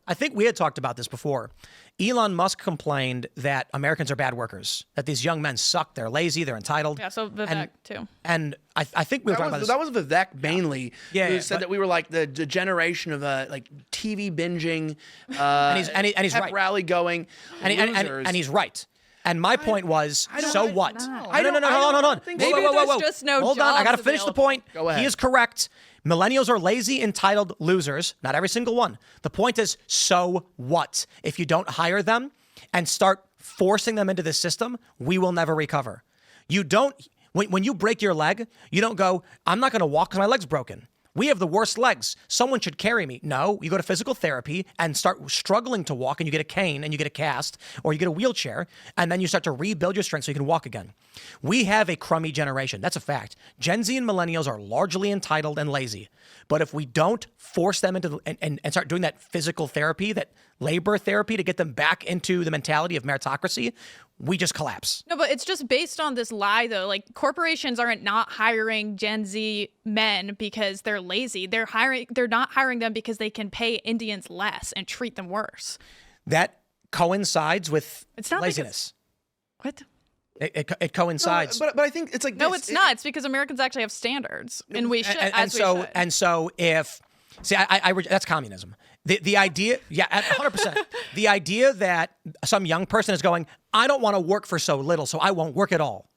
I think we had talked about this before. Elon Musk complained that Americans are bad workers, that these young men suck, they're lazy, they're entitled. Yeah, so Vivek too. And I think we were talking about this. That was Vivek mainly. Yeah, who said that we were like the generation of like TV binging, and he's pep right. rally going, and he's right. And my point was, so what? No. No, hold on. Maybe there's just no Hold on, I got to jobs finish the available. point. Go ahead. He is correct. Millennials are lazy, entitled losers. Not every single one. The point is, so what? If you don't hire them and start forcing them into the system, we will never recover. You don't, when you break your leg, you don't go, I'm not going to walk because my leg's broken. We have the worst legs. Someone should carry me. No, you go to physical therapy and start struggling to walk, and you get a cane and you get a cast, or you get a wheelchair, and then you start to rebuild your strength so you can walk again. We have a crummy generation. That's a fact. Gen Z and millennials are largely entitled and lazy. But if we don't force them into and start doing that physical therapy, that labor therapy to get them back into the mentality of meritocracy, we just collapse. No, but it's just based on this lie, though. Like, corporations aren't not hiring Gen Z men because they're lazy. They're not hiring them because they can pay Indians less and treat them worse. That coincides with It's not laziness. What? It coincides. But I think it's like No, this. it's not. It's because Americans actually have standards, and we should. And so if that's communism. The idea, 100%. The idea that some young person is going, I don't want to work for so little, so I won't work at all.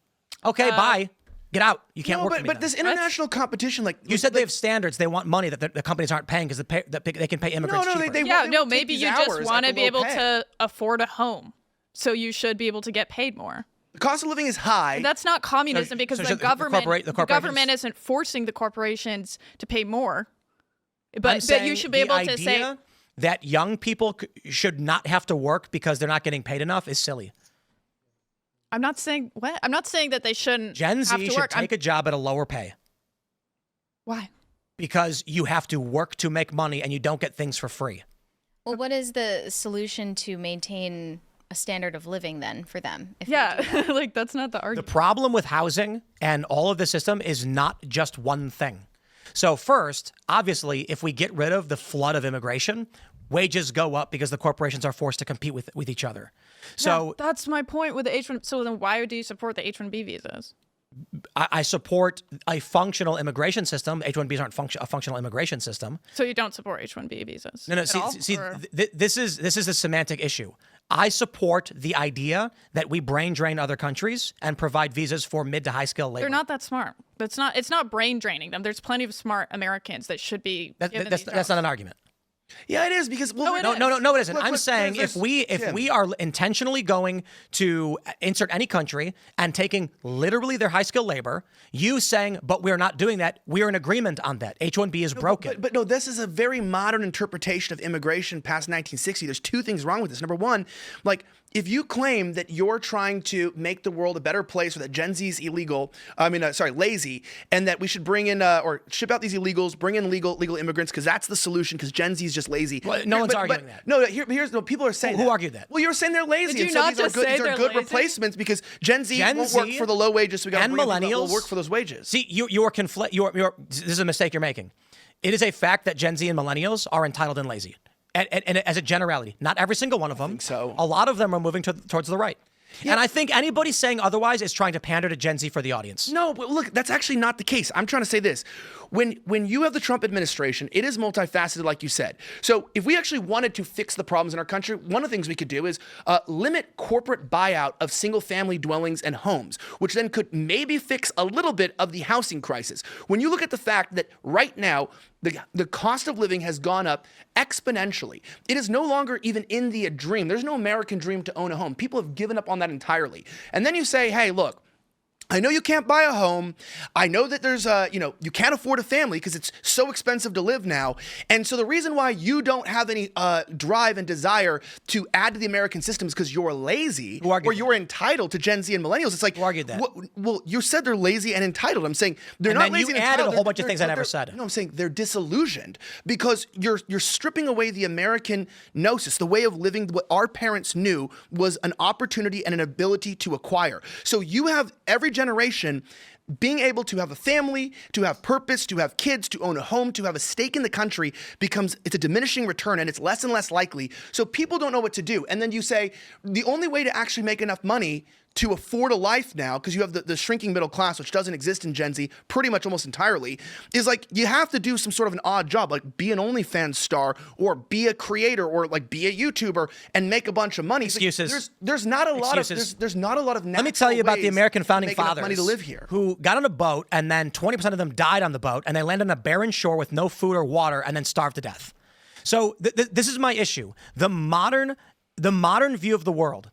Okay, bye. Get out. You can't work for me. But then. this international competition, like You said they have standards. They want money that the companies aren't paying because they can pay immigrants cheaper. Maybe you just want to be able to afford a home, so you should be able to get paid more. The cost of living is high. That's not communism because the government isn't forcing the corporations to pay more. But you should be able to say that young people should not have to work because they're not getting paid enough is silly. I'm not saying that they shouldn't. Gen Z have to should work. take a job at a lower pay. Why? Because you have to work to make money and you don't get things for free. Well, what is the solution to maintain a standard of living then for them? Like that's not the argument. The problem with housing and all of the system is not just one thing. So first, obviously, if we get rid of the flood of immigration, wages go up because the corporations are forced to compete with each other. So that's my point with the H-1. So then why do you support the H-1B visas? I support a functional immigration system. H-1Bs aren't a functional immigration system. So you don't support H-1B visas? No. This is a semantic issue. I support the idea that we brain drain other countries and provide visas for mid to high skill labor. They're not that smart. It's not brain draining them. There's plenty of smart Americans that should be. That's not an argument. Yeah, it is because no, it isn't. I'm saying if we are intentionally going to insert any country and taking literally their high skill labor, you saying, but we're not doing that. We're in agreement on that. H-1B is broken. But no, this is a very modern interpretation of immigration past 1960. There's two things wrong with this. Number one, like if you claim that you're trying to make the world a better place or that Gen Z is lazy, and that we should bring in or ship out these illegals, bring in legal immigrants because that's the solution because Gen Z is just lazy. Well, no one's arguing that. No, people are saying who argued that? Well, you're saying they're lazy. Did you not just say these are good lazy? replacements because Gen Z won't work for the low wages. So we got and millennials will work for those wages. See, this is a mistake you're making. It is a fact that Gen Z and millennials are entitled and lazy. And as a generality, not every single one of them. I think so. A lot of them are moving towards the right. Yeah. And I think anybody saying otherwise is trying to pander to Gen Z for the audience. No, but look, that's actually not the case. I'm trying to say this. When you have the Trump administration, it is multifaceted, like you said. So if we actually wanted to fix the problems in our country, one of the things we could do is limit corporate buyout of single-family dwellings and homes, which then could maybe fix a little bit of the housing crisis. When you look at the fact that right now, the cost of living has gone up exponentially. It is no longer even in the dream. There's no American dream to own a home. People have given up on that entirely. And then you say, hey, look, I know you can't buy a home. I know that there's you can't afford a family because it's so expensive to live now. And so the reason why you don't have any drive and desire to add to the American system is because you're lazy or you're entitled to Gen Z and millennials. It's like, who argued that? Well, you said they're lazy and entitled. I'm saying they're not lazy and entitled. You added a whole bunch of things I never said. No, I'm saying they're disillusioned because you're stripping away the American gnosis, the way of living, what our parents knew was an opportunity and an ability to acquire. So you have every generation being able to have a family, to have purpose, to have kids, to own a home, to have a stake in the country it's a diminishing return, and it's less and less likely. So people don't know what to do. And then you say, the only way to actually make enough money to afford a life now, because you have the shrinking middle class, which doesn't exist in Gen Z pretty much almost entirely, is like you have to do some sort of an odd job, like be an OnlyFans star or be a creator or like be a YouTuber and make a bunch of money. Excuses. Like, there's not a lot of there's not a lot of. Let me tell you about the American founding fathers money to live here, who got on a boat and then 20% of them died on the boat and they landed on a barren shore with no food or water and then starved to death. So this is my issue. The modern view of the world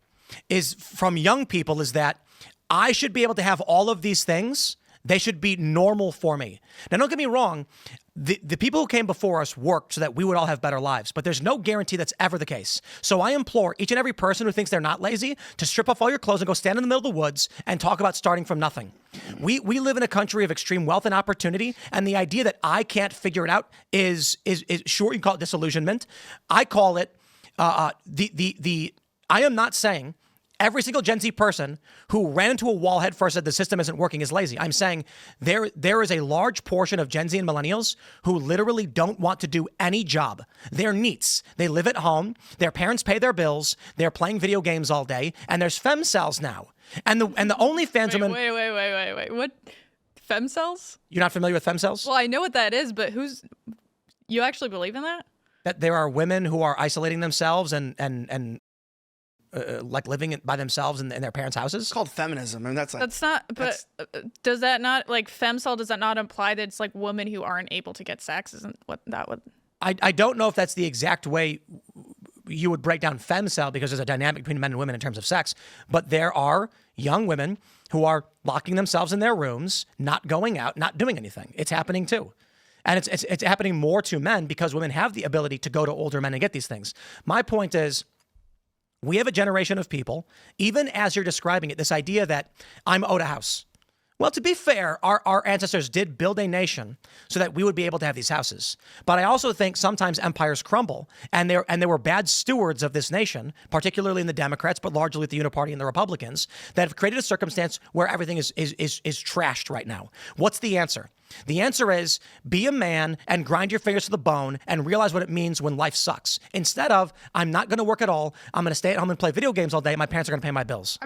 is from young people is that I should be able to have all of these things. They should be normal for me. Now, don't get me wrong. The people who came before us worked so that we would all have better lives, but there's no guarantee that's ever the case. So I implore each and every person who thinks they're not lazy to strip off all your clothes and go stand in the middle of the woods and talk about starting from nothing. We live in a country of extreme wealth and opportunity, and the idea that I can't figure it out is sure, you can call it disillusionment. I call it I am not saying every single Gen Z person who ran into a wall head first said the system isn't working is lazy. I'm saying there is a large portion of Gen Z and millennials who literally don't want to do any job. They're neats. They live at home. Their parents pay their bills. They're playing video games all day. And there's femcells now. And the OnlyFans women. Wait. What? Femcells? You're not familiar with femcells? Well, I know what that is, but you actually believe in that? That there are women who are isolating themselves and like living by themselves in their parents' houses. It's called feminism, and that's not. But does that not, like, femcell? Does that not imply that it's like women who aren't able to get sex? Isn't what that would? I don't know if that's the exact way you would break down femcell, because there's a dynamic between men and women in terms of sex. But there are young women who are locking themselves in their rooms, not going out, not doing anything. It's happening too. And it's happening more to men because women have the ability to go to older men and get these things. My point is, we have a generation of people, even as you're describing it, this idea that I'm owed a house. Well, to be fair, our ancestors did build a nation so that we would be able to have these houses. But I also think sometimes empires crumble, and there were bad stewards of this nation, particularly in the Democrats, but largely the Uniparty and the Republicans, that have created a circumstance where everything is trashed right now. What's the answer? The answer is be a man and grind your fingers to the bone and realize what it means when life sucks. Instead of, I'm not going to work at all. I'm going to stay at home and play video games all day. My parents are going to pay my bills.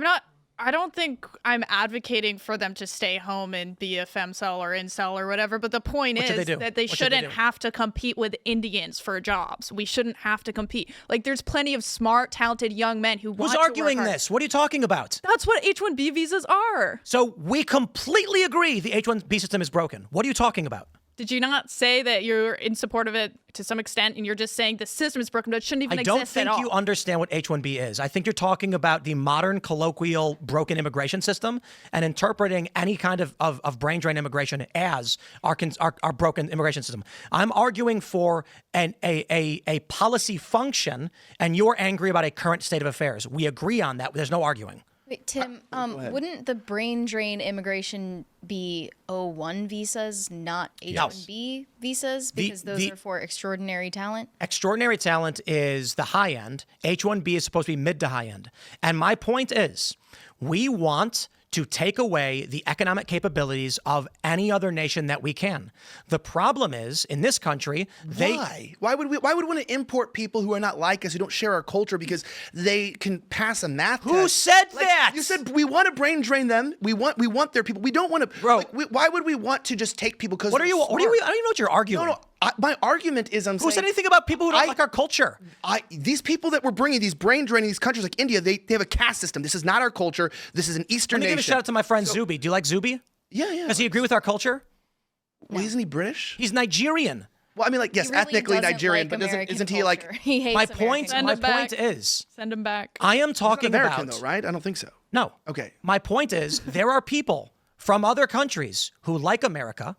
I don't think I'm advocating for them to stay home and be a femcell or incel or whatever, but the point is that they shouldn't have to compete with Indians for jobs. We shouldn't have to compete. Like, there's plenty of smart, talented young men who want to work hard. Who's arguing this? What are you talking about? That's what H-1B visas are. So we completely agree the H-1B system is broken. What are you talking about? Did you not say that you're in support of it to some extent, and you're just saying the system is broken, but it shouldn't even exist at all? I don't think you understand what H-1B is. I think you're talking about the modern, colloquial, broken immigration system and interpreting any kind of brain drain immigration as our broken immigration system. I'm arguing for a policy function, and you're angry about a current state of affairs. We agree on that. There's no arguing. Wait, Tim, wouldn't the brain drain immigration be O1 visas, not H-1B visas? Because those are for extraordinary talent? Extraordinary talent is the high end. H-1B is supposed to be mid to high end. And my point is, we want to take away the economic capabilities of any other nation that we can. The problem is, in this country, Why would we want to import people who are not like us, who don't share our culture, because they can pass a math test? Who said that? You said we want to brain drain them. We want their people. We don't want to. Bro, why would we want to just take people? Because I don't even know what you're arguing. No. My argument is, Who said anything about people who don't like our culture? These people that we're bringing, these brain draining, these countries like India, they have a caste system. This is not our culture. This is an Eastern nation. Let me give a shout out to my friend Zuby. Do you like Zuby? Yeah. Does he agree with our culture? Well, isn't he British? He's Nigerian. Well, I mean, like, yes, He really ethnically doesn't Nigerian, like but American isn't he culture. like? He hates My American point is, Send him back. I am He's talking not American, about though, right? I don't think so. No. Okay. My point is, there are people from other countries who like America,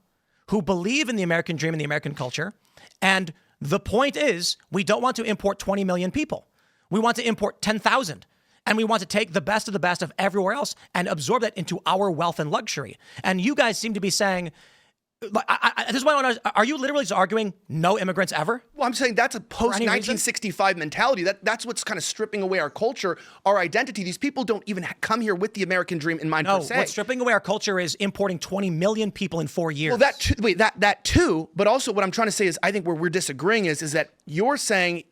who believe in the American dream and the American culture, and the point is, we don't want to import 20 million people. We want to import 10,000. And we want to take the best of everywhere else and absorb that into our wealth and luxury. And you guys seem to be saying, This is what I want to. Are you literally just arguing no immigrants ever? Well, I'm saying that's a post-1965 mentality. That's what's kind of stripping away our culture, our identity. These people don't even come here with the American dream in mind per se. What's stripping away our culture is importing 20 million people in 4 years. Well, that too. But also, what I'm trying to say is, I think where we're disagreeing is that you're saying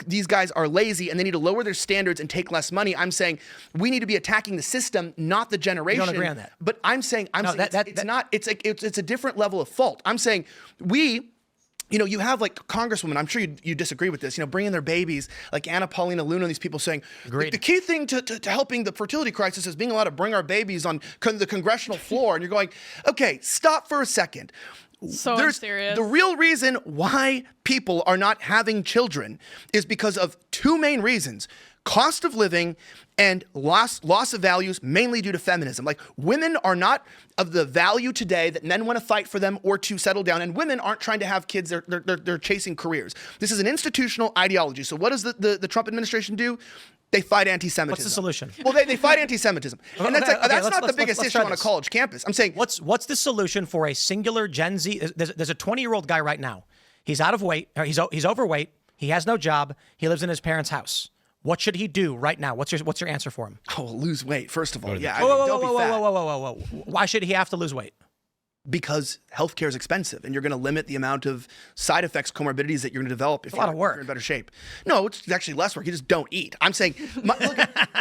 these guys are lazy and they need to lower their standards and take less money. I'm saying we need to be attacking the system, not the generation. You don't agree on that. But I'm saying it's a different level of fault. I'm saying you have like Congresswomen, I'm sure you disagree with this, bringing their babies, like Anna Paulina Luna, these people saying, the key thing to helping the fertility crisis is being allowed to bring our babies on the congressional floor. And you're going, okay, stop for a second. So serious. The real reason why people are not having children is because of two main reasons: cost of living and loss of values, mainly due to feminism. Like, women are not of the value today that men want to fight for them or to settle down, and women aren't trying to have kids. They're chasing careers. This is an institutional ideology. So what does the Trump administration do? They fight anti-Semitism. What's the solution? Well, they fight anti-Semitism. And that's not the biggest issue on a college campus. I'm saying... What's the solution for a singular Gen Z? There's a 20-year-old guy right now. He's out of weight. Or he's overweight. He has no job. He lives in his parents' house. What should he do right now? What's your answer for him? Oh, lose weight, first of all. Yeah, don't be fat. Whoa. Why should he have to lose weight? Because healthcare is expensive, and you're going to limit the amount of side effects, comorbidities that you're going to develop if you're in better shape. No, it's actually less work. You just don't eat. I'm saying, look,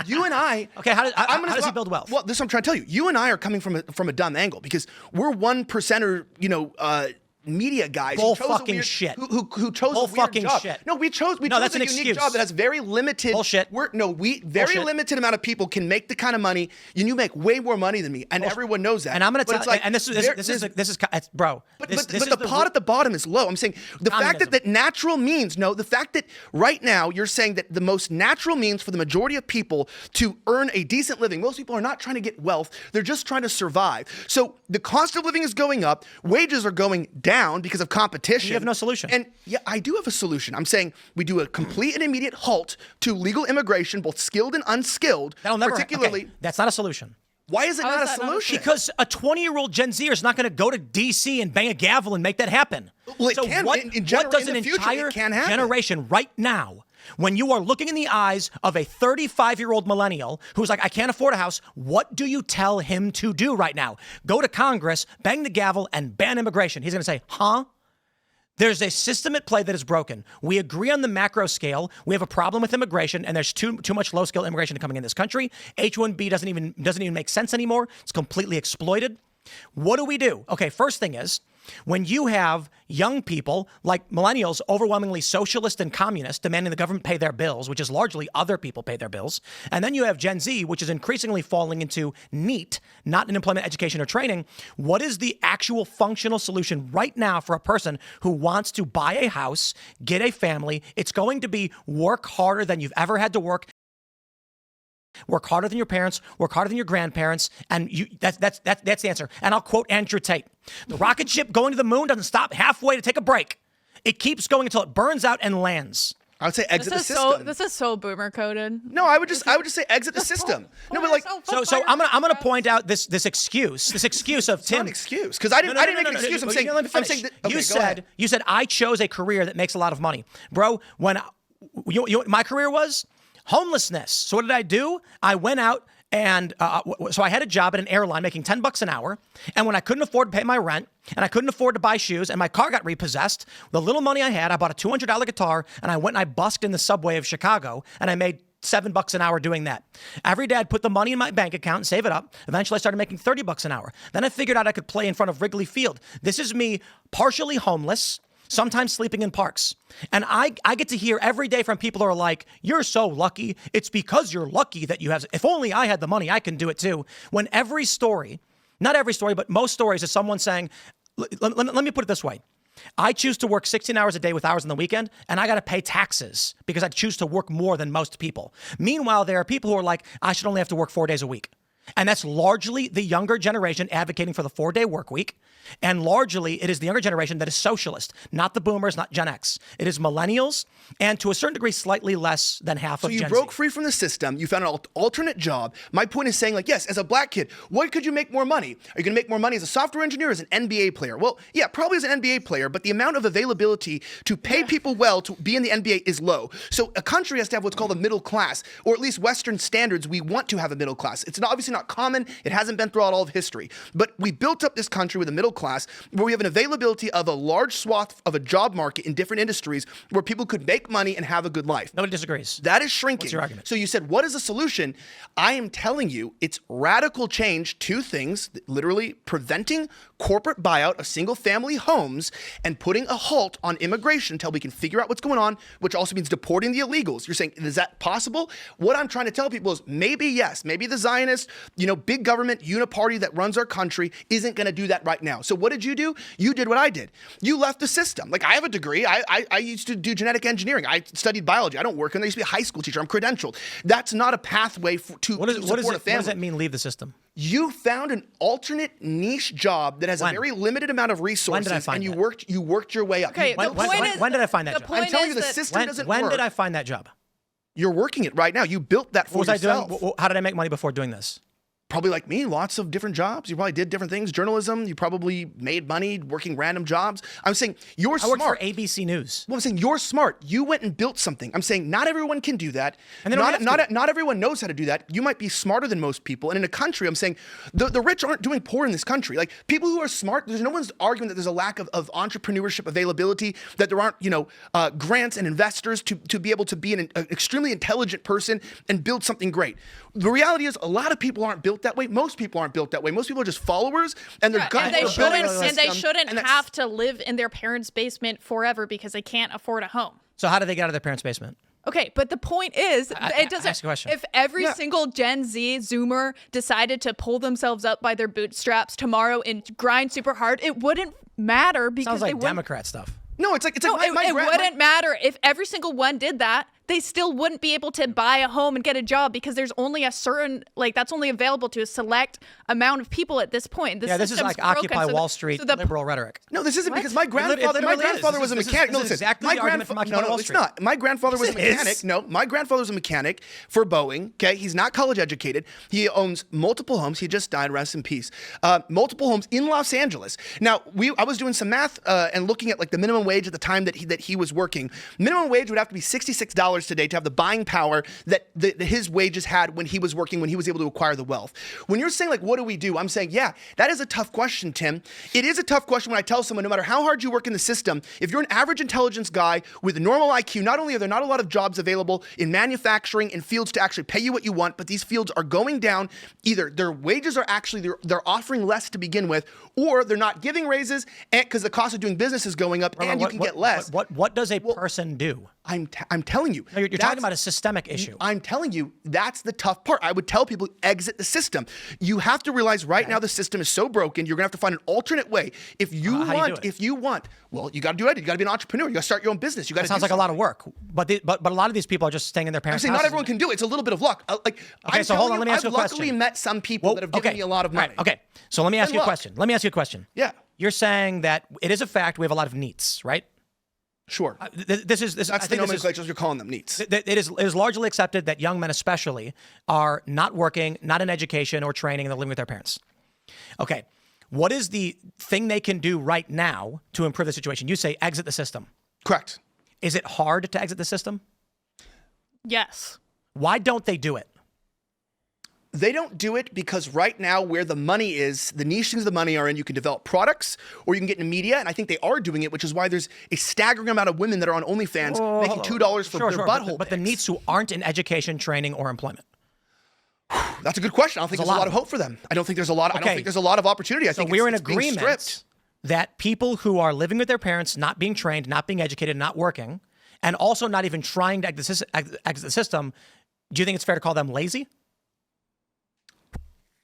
you and I. Okay, how does he build wealth? Well, this is what I'm trying to tell you. You and I are coming from a dumb angle because we're 1%er, media guys Bull fucking shit. Who chose a weird job. Shit. No, we chose that's a an unique excuse. Job that has very limited bullshit. Limited amount of people can make the kind of money, and you make way more money than me, and everyone knows that. And I'm going to tell you, and this is bro. But the pot at the bottom is low. I'm saying the fact that natural means the fact that right now you're saying that the most natural means for the majority of people to earn a decent living. Most people are not trying to get wealth; they're just trying to survive. So the cost of living is going up, wages are going down because of competition. You have no solution. And yeah, I do have a solution. I'm saying we do a complete and immediate halt to legal immigration, both skilled and unskilled. That'll never. Okay, that's not a solution. Why is it not a solution? Because a 20-year-old Gen Zer is not going to go to D.C. and bang a gavel and make that happen. Well, it can. What does an entire generation right now, when you are looking in the eyes of a 35-year-old millennial who's like, I can't afford a house, what do you tell him to do right now? Go to Congress, bang the gavel, and ban immigration. He's going to say, huh? There's a system at play that is broken. We agree on the macro scale. We have a problem with immigration, and there's too much low-skill immigration coming in this country. H-1B doesn't even make sense anymore. It's completely exploited. What do we do? Okay, first thing is, when you have young people like millennials, overwhelmingly socialist and communist, demanding the government pay their bills, which is largely other people pay their bills, and then you have Gen Z, which is increasingly falling into NEET, not in employment, education, or training, what is the actual functional solution right now for a person who wants to buy a house, get a family? It's going to be work harder than you've ever had to work. Work harder than your parents, work harder than your grandparents, and that's the answer. And I'll quote Andrew Tate. The rocket ship going to the moon doesn't stop halfway to take a break. It keeps going until it burns out and lands. I would say exit the system. This is so boomer coded. No, I would just say exit the system. No, but like so I'm gonna point out this excuse of Tim. It's not an excuse because I didn't make an excuse. I'm saying that, okay, you said I chose a career that makes a lot of money, bro. When my career was homelessness. So what did I do? I went out and so I had a job at an airline making $10 an hour. And when I couldn't afford to pay my rent and I couldn't afford to buy shoes and my car got repossessed, the little money I had, I bought a $200 guitar and I went and I busked in the subway of Chicago and I made $7 an hour doing that. Every day I'd put the money in my bank account and save it up. Eventually I started making $30 an hour. Then I figured out I could play in front of Wrigley Field. This is me partially homeless, sometimes sleeping in parks. And I get to hear every day from people who are like, you're so lucky. It's because you're lucky that you have, if only I had the money, I can do it too. When every story, not every story, but most stories is someone saying, let me put it this way. I choose to work 16 hours a day with hours on the weekend, and I got to pay taxes because I choose to work more than most people. Meanwhile, there are people who are like, I should only have to work 4 days a week. And that's largely the younger generation advocating for the 4-day work week. And largely, it is the younger generation that is socialist, not the boomers, not Gen X. It is millennials, and to a certain degree, slightly less than half of Gen Z. So you broke free from the system. You found an alternate job. My point is saying, like, yes, as a black kid, what could you make more money? Are you going to make more money as a software engineer or as an NBA player? Well, yeah, probably as an NBA player, but the amount of availability to pay people well to be in the NBA is low. So a country has to have what's called a middle class, or at least Western standards, we want to have a middle class. It's obviously not common. It hasn't been throughout all of history. But we built up this country with a middle class where we have an availability of a large swath of a job market in different industries where people could make money and have a good life. Nobody disagrees. That is shrinking. What's your argument? So you said, what is the solution? I am telling you, it's radical change. 2 things, literally preventing corporate buyout of single-family homes and putting a halt on immigration until we can figure out what's going on, which also means deporting the illegals. You're saying, is that possible? What I'm trying to tell people is maybe yes, maybe the Zionist, big government uniparty that runs our country isn't going to do that right now. So what did you do? You did what I did. You left the system. Like, I have a degree. I used to do genetic engineering. I studied biology. I don't work, and I used to be a high school teacher. I'm credentialed. That's not a pathway to support a family. What does that mean, leave the system? You found an alternate niche job that has a very limited amount of resources, when did I find and that? you worked your way up. Okay, when did I find that job? I'm telling you, the system doesn't work. When did I find that job? You're working it right now. You built that for yourself. I doing? How did I make money before doing this? Probably like me, lots of different jobs. You probably did different things. Journalism, you probably made money working random jobs. I'm saying you're smart. I worked for ABC News. Well, I'm saying you're smart. You went and built something. I'm saying not everyone can do that. And not everyone knows how to do that. You might be smarter than most people. And in a country, I'm saying the rich aren't doing poor in this country. Like, people who are smart, there's no one's arguing that there's a lack of entrepreneurship availability, that there aren't, grants and investors to be able to be an extremely intelligent person and build something great. The reality is a lot of people aren't built that way. Most people aren't built that way. Most people are just followers, and they're and they shouldn't have to live in their parents' basement forever because they can't afford a home. So how do they get out of their parents' basement? Okay, but the point is, it doesn't. Ask a question. If every single Gen Z Zoomer decided to pull themselves up by their bootstraps tomorrow and grind super hard, it wouldn't matter because sounds like they wouldn't. Democrat stuff. No, it's like it wouldn't matter if every single one did that. They still wouldn't be able to buy a home and get a job because there's only a certain, that's only available to a select amount of people at this point. This is like Occupy Wall Street liberal rhetoric. No, this isn't, because my grandfather was a mechanic. This is exactly the argument from Occupy Wall Street. It's not. My grandfather was a mechanic. No, my grandfather was a mechanic for Boeing. Okay, he's not college educated. He owns multiple homes. He just died. Rest in peace. Multiple homes in Los Angeles. Now, I was doing some math and looking at the minimum wage at the time that he was working. Minimum wage would have to be $66 today to have the buying power that his wages had when he was working, when he was able to acquire the wealth. When you're saying, what do we do? I'm saying, yeah, that is a tough question, Tim. It is a tough question when I tell someone, no matter how hard you work in the system, if you're an average intelligence guy with a normal IQ, not only are there not a lot of jobs available in manufacturing and fields to actually pay you what you want, but these fields are going down. Either their wages are actually, they're offering less to begin with, or they're not giving raises because the cost of doing business is going up, and you can get less. What does a person do? I'm telling you. No, you're talking about a systemic issue. I'm telling you, that's the tough part. I would tell people, exit the system. You have to realize right now the system is so broken, you're going to have to find an alternate way. If you want, well, you got to do it. You got to be an entrepreneur. You got to start your own business. You got to. Sounds like a lot of work, but a lot of these people are just staying in their parents' I'm saying houses. Not everyone can do it. It's a little bit of luck. So hold on. Let me ask you a question. I've luckily met some people that have given me a lot of money. Right, okay. So let me ask you a question. Yeah. You're saying that it is a fact we have a lot of NEETs, right? Sure. That's the nomenclature you're calling them, NEETs. It is largely accepted that young men especially are not working, not in education or training, and they're living with their parents. Okay. What is the thing they can do right now to improve the situation? You say exit the system. Correct. Is it hard to exit the system? Yes. Why don't they do it? They don't do it because right now where the money is, the niche things the money are in, you can develop products or you can get into media. And I think they are doing it, which is why there's a staggering amount of women that are on OnlyFans making $2 for their butthole. But the NEETs who aren't in education, training, or employment. That's a good question. I don't think there's a lot of hope for them. I don't think there's a lot. I don't think there's a lot of opportunity. I think we're in agreement that people who are living with their parents, not being trained, not being educated, not working, and also not even trying to exit the system, do you think it's fair to call them lazy?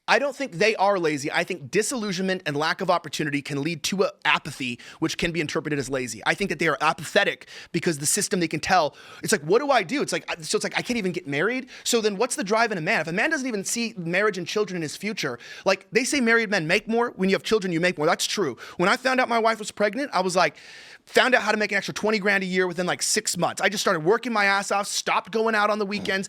I don't think they are lazy. I think disillusionment and lack of opportunity can lead to apathy, which can be interpreted as lazy. I think that they are apathetic because the system, they can tell. It's like, what do I do? It's like I can't even get married. So then what's the drive in a man? If a man doesn't even see marriage and children in his future, like they say married men make more. When you have children, you make more. That's true. When I found out my wife was pregnant, I was like, found out how to make an extra 20 grand a year within like 6 months. I just started working my ass off, stopped going out on the weekends.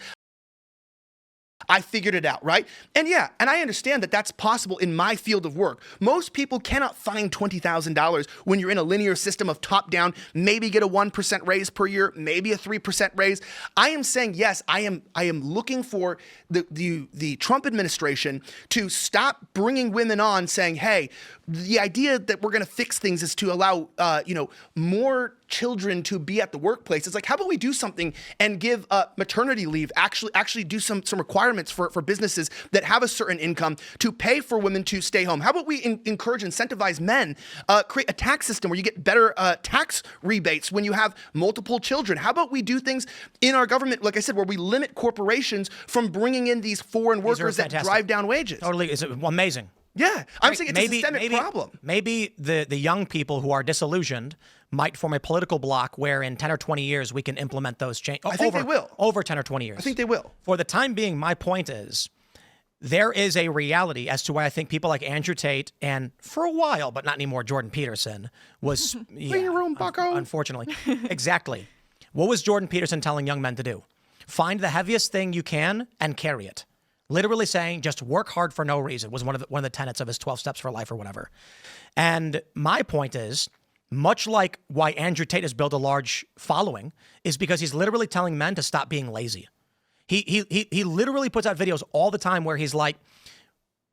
I figured it out, right? And yeah, and I understand that that's possible in my field of work. Most people cannot find $20,000 when you're in a linear system of top down, maybe get a 1% raise per year, maybe a 3% raise. I am saying, yes, I am looking for the Trump administration to stop bringing women on saying, hey, the idea that we're going to fix things is to allow, more children to be at the workplace. It's like, how about we do something and give maternity leave, actually do some requirements for businesses that have a certain income to pay for women to stay home. How about we encourage, incentivize men, create a tax system where you get better tax rebates when you have multiple children? How about we do things in our government, like I said, where we limit corporations from bringing in these foreign workers that drive down wages? Totally. It's amazing. Yeah, I'm saying it's a systemic problem. Maybe the young people who are disillusioned might form a political bloc where in 10 or 20 years we can implement those changes. I think they will. Over 10 or 20 years. I think they will. For the time being, my point is there is a reality as to why I think people like Andrew Tate and for a while, but not anymore, Jordan Peterson was... Clean your room, bucko. Unfortunately. Exactly. What was Jordan Peterson telling young men to do? Find the heaviest thing you can and carry it. Literally saying, just work hard for no reason was one of the tenets of his 12 steps for life or whatever. And my point is, much like why Andrew Tate has built a large following, is because he's literally telling men to stop being lazy. He literally puts out videos all the time where he's like,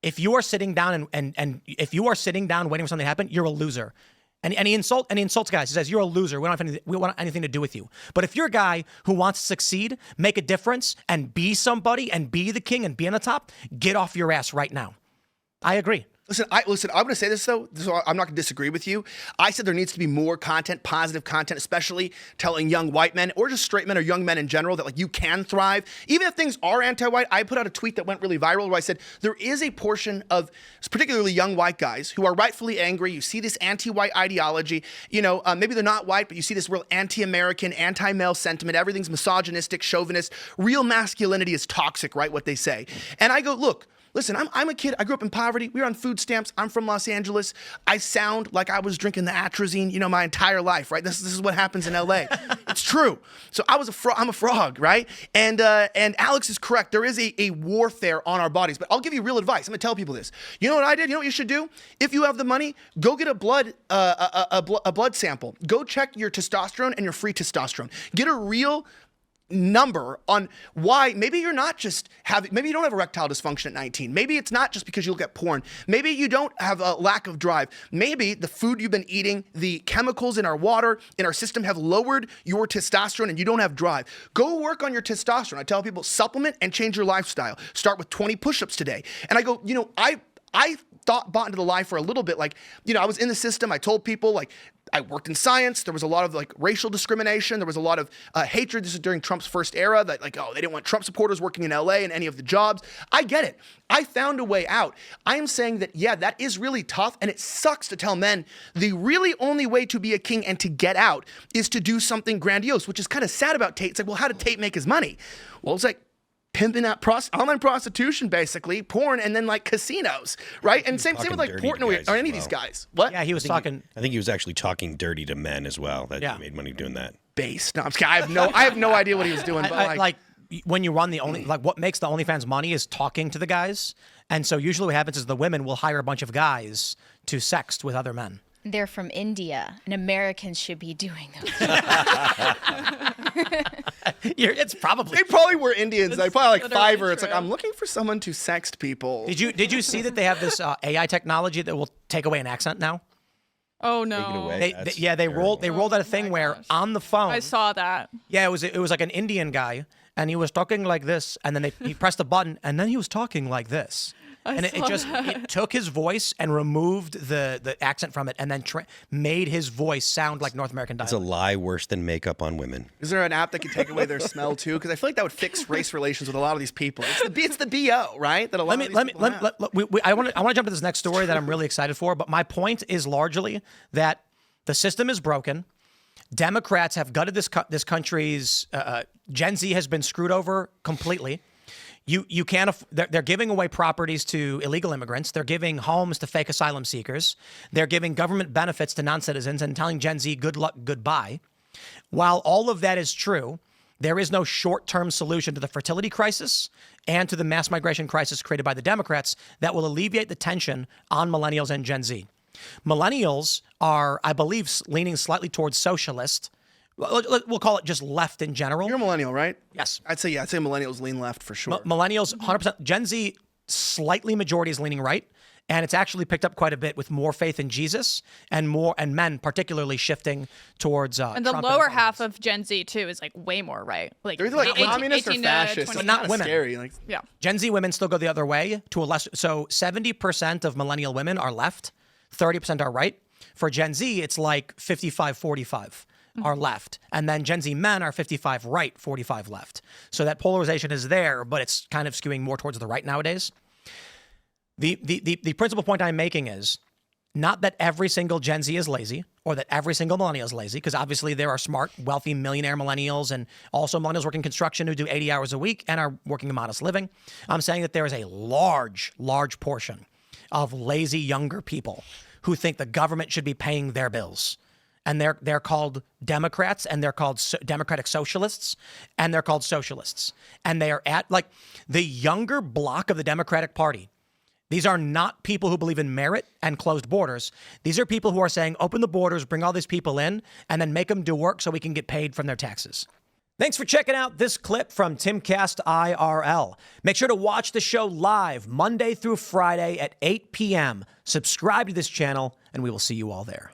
if you are sitting down and if you are sitting down waiting for something to happen, you're a loser. And he insults guys. He says, you're a loser. We don't want anything to do with you. But if you're a guy who wants to succeed, make a difference, and be somebody, and be the king, and be on the top, get off your ass right now. I agree. Listen, I'm going to say this, though, so I'm not going to disagree with you. I said there needs to be more content, positive content, especially telling young white men or just straight men or young men in general that, like, you can thrive. Even if things are anti-white, I put out a tweet that went really viral where I said there is a portion of particularly young white guys who are rightfully angry. You see this anti-white ideology. Maybe they're not white, but you see this real anti-American, anti-male sentiment. Everything's misogynistic, chauvinist. Real masculinity is toxic, right, what they say. And I go, look, listen, I'm a kid. I grew up in poverty. We were on food stamps. I'm from Los Angeles. I sound like I was drinking the atrazine, my entire life, right? This is what happens in LA. It's true. So I'm a frog, right? And Alex is correct. There is a warfare on our bodies. But I'll give you real advice. I'm gonna tell people this. You know what I did? You know what you should do? If you have the money, go get a blood sample. Go check your testosterone and your free testosterone. Get a real number on why maybe you're not just maybe you don't have erectile dysfunction at 19. Maybe it's not just because you look at porn. Maybe you don't have a lack of drive. Maybe the food you've been eating, the chemicals in our water, in our system have lowered your testosterone and you don't have drive. Go work on your testosterone. I tell people supplement and change your lifestyle. Start with 20 push-ups today. And I go, I bought into the lie for a little bit. I was in the system. I told people, I worked in science. There was a lot of racial discrimination. There was a lot of hatred. This is during Trump's first era that they didn't want Trump supporters working in LA in any of the jobs. I get it. I found a way out. I am saying that, yeah, that is really tough. And it sucks to tell men the really only way to be a king and to get out is to do something grandiose, which is kind of sad about Tate. It's like, well, how did Tate make his money? Well, it's like, pimping that online prostitution, basically, porn, and then casinos, right? And same with Portnoy or any of these guys. What? Yeah, he was talking. I think he was actually talking dirty to men as well. That he made money doing that. Base. No, I'm just kidding. I have no idea what he was doing. But when you run the what makes the OnlyFans money is talking to the guys, and so usually what happens is the women will hire a bunch of guys to sext with other men. They're from India, and Americans should be doing those. It's probably. They probably were Indians. They probably Fiverr. It's I'm looking for someone to sext people. Did you see that they have this AI technology that will take away an accent now? Oh no! They rolled out a thing where on the phone. I saw that. Yeah, it was like an Indian guy, and he was talking like this, and then he pressed the button, and then he was talking like this. And it took his voice and removed the accent from it, and then made his voice sound like North American dialect. It's a lie worse than makeup on women. Is there an app that can take away their smell too? Because I feel like that would fix race relations with a lot of these people. It's the BO, right? That a lot of these people have. I want to jump to this next story that I'm really excited for, but my point is largely that the system is broken. Democrats have gutted this country's Gen Z has been screwed over completely. You can't. They're giving away properties to illegal immigrants. They're giving homes to fake asylum seekers. They're giving government benefits to non-citizens and telling Gen Z good luck, goodbye. While all of that is true, there is no short-term solution to the fertility crisis and to the mass migration crisis created by the Democrats that will alleviate the tension on millennials and Gen Z. Millennials are, I believe, leaning slightly towards socialist. We'll call it just left in general. You're a millennial, right? Yes. I'd say millennials lean left for sure. Millennials, 100%. Gen Z, slightly majority is leaning right. And it's actually picked up quite a bit with more faith in Jesus and men particularly shifting towards and the Trump lower half of Gen Z too is like way more right. Like they're either like communist or fascist, but not women. Scary. Like, yeah. Gen Z women still go the other way to a less. So 70% of millennial women are left, 30% are right. For Gen Z, it's like 55-45. Are left. And then Gen Z men are 55 right, 45 left. So that polarization is there, but it's kind of skewing more towards the right nowadays. The principal point I'm making is not that every single Gen Z is lazy or that every single millennial is lazy, because obviously there are smart, wealthy, millionaire millennials and also millennials working construction who do 80 hours a week and are working a modest living. I'm saying that there is a large portion of lazy younger people who think the government should be paying their bills. And they're called Democrats, and they're called Democratic Socialists, and they're called socialists. And they are at, like, the younger block of the Democratic Party. These are not people who believe in merit and closed borders. These are people who are saying, open the borders, bring all these people in, and then make them do work so we can get paid from their taxes. Thanks for checking out this clip from Timcast IRL. Make sure to watch the show live Monday through Friday at 8 p.m. Subscribe to this channel, and we will see you all there.